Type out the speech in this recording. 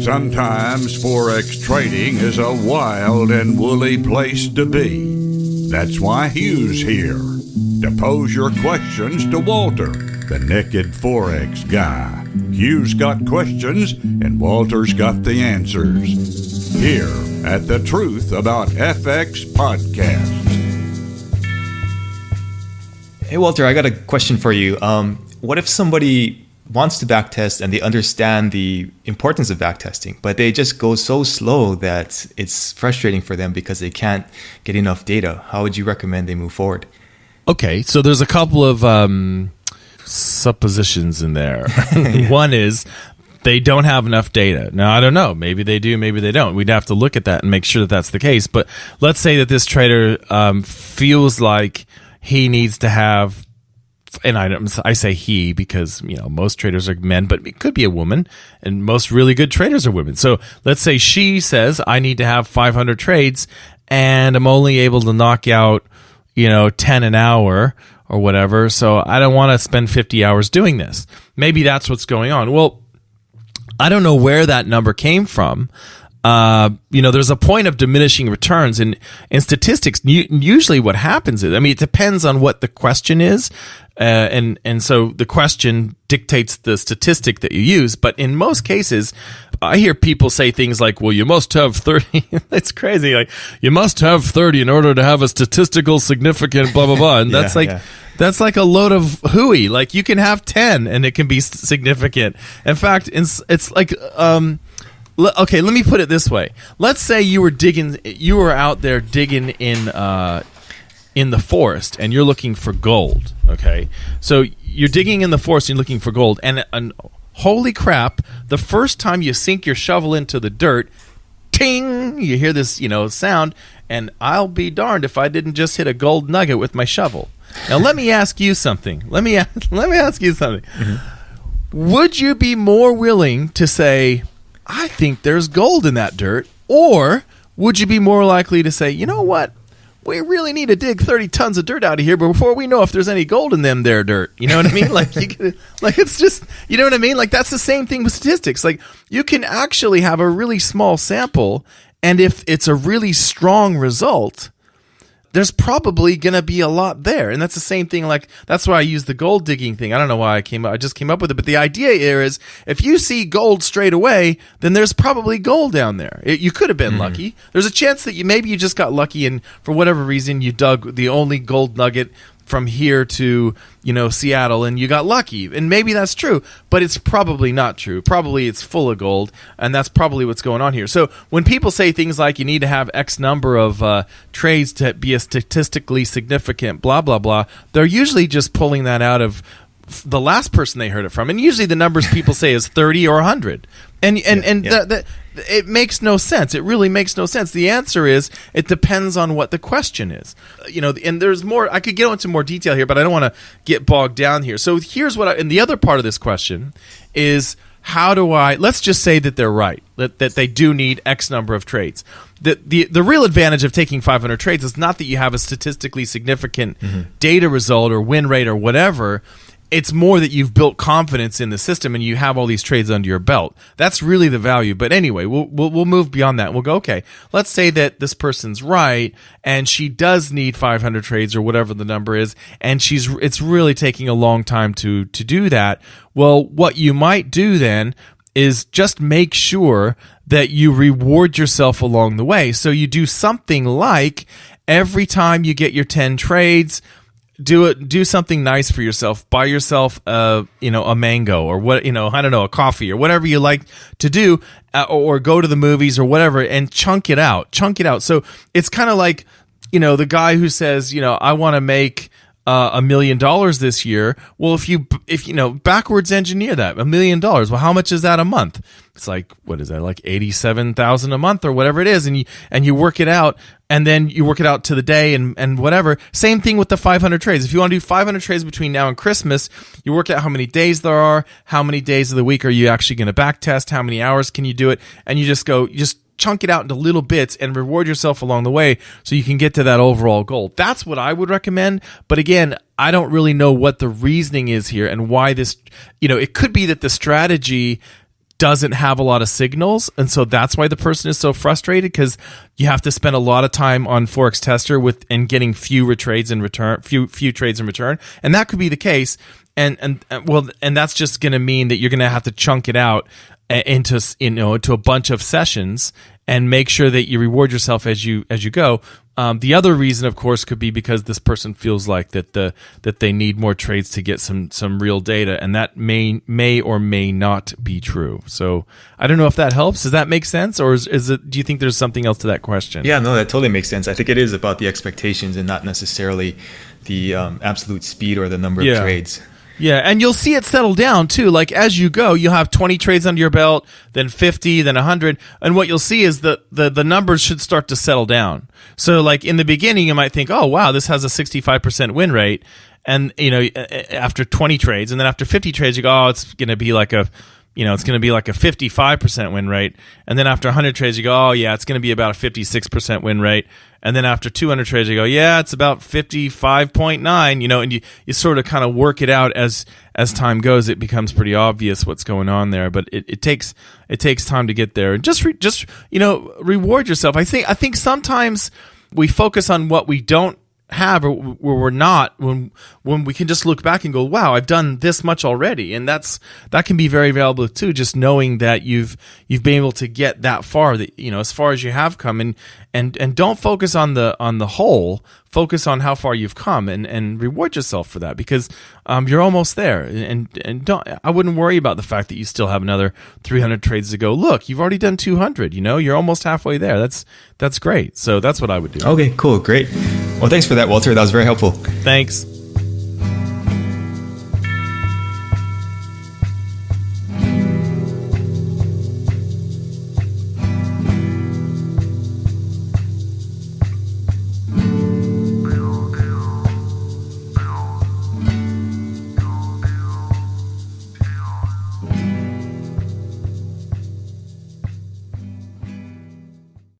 Sometimes Forex trading is a wild and woolly place to be. That's why Hugh's here, to pose your questions to Walter, the naked Forex guy. Hugh's got questions and Walter's got the answers. Here at the Truth About FX podcast. Hey Walter, I got a question for you. What if somebody wants to backtest and they understand the importance of backtesting, but they just go so slow that it's frustrating for them because they can't get enough data? How would you recommend they move forward? Okay, so there's a couple of suppositions in there. One is they don't have enough data. Now, I don't know. Maybe they do, maybe they don't. We'd have to look at that and make sure that that's the case. But let's say that this trader feels like he needs to have, and I say he because, you know, most traders are men, but it could be a woman, and most really good traders are women. So let's say she says, I need to have 500 trades, and I'm only able to knock out, 10 an hour or whatever, so I don't want to spend 50 hours doing this. Maybe that's what's going on. Well, I don't know where that number came from. There's a point of diminishing returns in statistics. Usually what happens is, it depends on what the question is. And so the question dictates the statistic that you use. But in most cases, I hear people say things like, well, you must have 30. It's crazy. Like, you must have 30 in order to have a statistical significant blah, blah, blah. And that's like a load of hooey. Like, you can have 10 and it can be significant. In fact, it's like, okay, let me put it this way. Let's say you were out there digging in the forest and you're looking for gold, okay? So you're digging in the forest and you're looking for gold, and holy crap, the first time you sink your shovel into the dirt, ting, you hear this, sound, and I'll be darned if I didn't just hit a gold nugget with my shovel. Now let me ask you something. Let me ask you something. Mm-hmm. Would you be more willing to say, I think there's gold in that dirt, or would you be more likely to say, you know what? We really need to dig 30 tons of dirt out of here before we know if there's any gold in them there dirt. You know what I mean? It's just, you know what I mean? Like, that's the same thing with statistics. Like, you can actually have a really small sample, and if it's a really strong result, there's probably going to be a lot there. And that's the same thing. Like, that's why I use the gold digging thing. I don't know why I just came up with it. But the idea here is, if you see gold straight away, then there's probably gold down there. You could have been lucky. There's a chance that maybe you just got lucky, and for whatever reason, you dug the only gold nugget from here to, Seattle, and you got lucky. And maybe that's true, but it's probably not true. Probably it's full of gold, and that's probably what's going on here. So when people say things like you need to have X number of trades to be a statistically significant blah, blah, blah, they're usually just pulling that out of the last person they heard it from. And usually the numbers people say is 30 or 100. And it makes no sense. It really makes no sense. The answer is, it depends on what the question is. And there's more. I could get into more detail here, but I don't want to get bogged down here. So here's and the other part of this question is, how do let's just say that they're right, that they do need X number of trades. The real advantage of taking 500 trades is not that you have a statistically significant data result or win rate or whatever. It's more that you've built confidence in the system and you have all these trades under your belt. That's really the value. But anyway, we'll move beyond that. We'll go, okay, let's say that this person's right and she does need 500 trades or whatever the number is, and it's really taking a long time to do that. Well, what you might do then is just make sure that you reward yourself along the way. So you do something like, every time you get your 10 trades, do something nice for yourself. Buy yourself a mango, or a coffee, or whatever you like to do, or go to the movies or whatever, and chunk it out. So it's kind of like, the guy who says, I want to make $1 million this year. Well, if you backwards engineer that, $1 million. Well, how much is that a month? It's like, what is that? Like 87,000 a month or whatever it is. And you work it out, and then you work it out to the day and whatever. Same thing with the 500 trades. If you want to do 500 trades between now and Christmas, you work out how many days there are, how many days of the week are you actually going to back test, how many hours can you do it, and you just chunk it out into little bits and reward yourself along the way so you can get to that overall goal. That's what I would recommend. But again, I don't really know what the reasoning is here and why this, it could be that the strategy doesn't have a lot of signals, and so that's why the person is so frustrated, because you have to spend a lot of time on Forex Tester and getting few trades in return, and that could be the case. And that's just going to mean that you're going to have to chunk it out into a bunch of sessions and make sure that you reward yourself as you go. The other reason, of course, could be because this person feels like that they need more trades to get some real data, and that may or may not be true. So I don't know if that helps. Does that make sense, or is it? Do you think there's something else to that question? Yeah, no, that totally makes sense. I think it is about the expectations and not necessarily the absolute speed or the number of trades. Yeah, and you'll see it settle down too. Like as you go, you'll have 20 trades under your belt, then 50, then 100, and what you'll see is the numbers should start to settle down. So like in the beginning, you might think, oh wow, this has a 65% win rate, and after 20 trades, and then after 50 trades, you go, oh, it's going to be like a 55% win rate, and then after 100 trades, you go, oh yeah, it's going to be about a 56% win rate. And then after 200 trades, you go, yeah, it's about 55.9, and you sort of kind of work it out as time goes. It becomes pretty obvious what's going on there, but it takes time to get there. And just reward yourself. I think sometimes we focus on what we don't have or where we're not, when we can just look back and go, wow, I've done this much already, and that can be very valuable too, just knowing that you've been able to get that far, that as far as you have come, and don't focus on the whole, focus on how far you've come, and reward yourself for that, because you're almost there, and I wouldn't worry about the fact that you still have another 300 trades to go. Look, you've already done 200, you're almost halfway there. That's great. So that's what I would do. Okay, cool, great. Well, thanks for that, Walter. That was very helpful. Thanks.